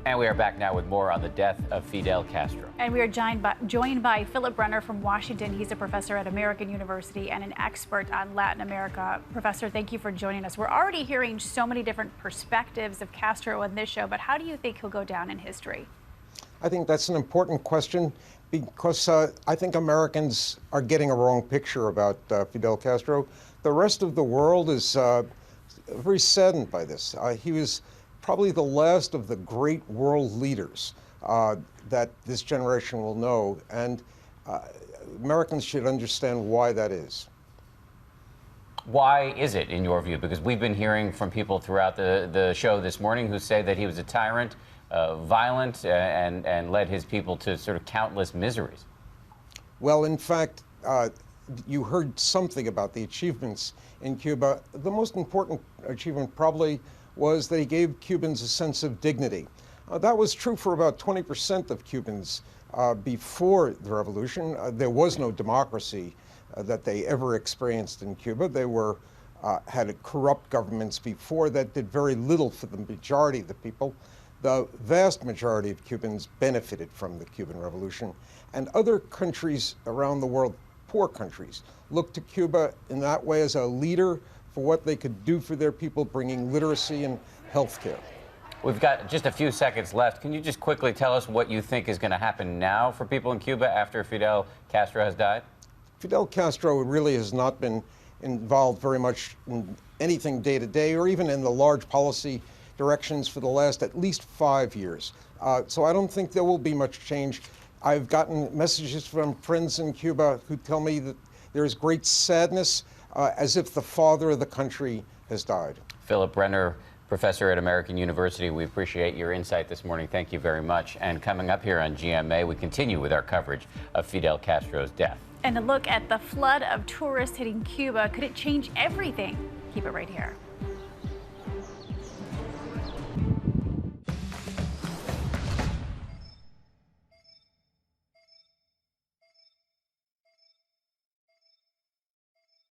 And we are back now with more on the death of Fidel Castro. And we are joined by Philip Brenner from Washington. He's a professor at American University and an expert on Latin America. Professor, thank you for joining us. We're already hearing so many different perspectives of Castro in this show, but how do you think he'll go down in history? I think that's an important question because I think Americans are getting a wrong picture about Fidel Castro. The rest of the world is very saddened by this. He was probably the last of the great world leaders that this generation will know, and Americans should understand why that is. Why is it, in your view? Because we've been hearing from people throughout the show this morning who say that he was a tyrant, violent, and led his people to sort of countless miseries. Well, in fact, you heard something about the achievements in Cuba. The most important achievement probably was that he gave Cubans a sense of dignity. That was true for about 20% of Cubans before the revolution. There was no democracy that they ever experienced in Cuba. They had corrupt governments before that did very little for the majority of the people. The vast majority of Cubans benefited from the Cuban Revolution, and other countries around the world, poor countries, looked to Cuba in that way as a leader for what they could do for their people, bringing literacy and health care. We've got just a few seconds left. Can you just quickly tell us what you think is going to happen now for people in Cuba after Fidel Castro has died? Fidel Castro really has not been involved very much in anything day to day or even in the large policy directions for the last at least 5 years. So I don't think there will be much change. I've gotten messages from friends in Cuba who tell me that there is great sadness, as if the father of the country has died. Philip Brenner, professor at American University, we appreciate your insight this morning. Thank you very much. And coming up here on GMA, we continue with our coverage of Fidel Castro's death. And a look at the flood of tourists hitting Cuba. Could it change everything? Keep it right here.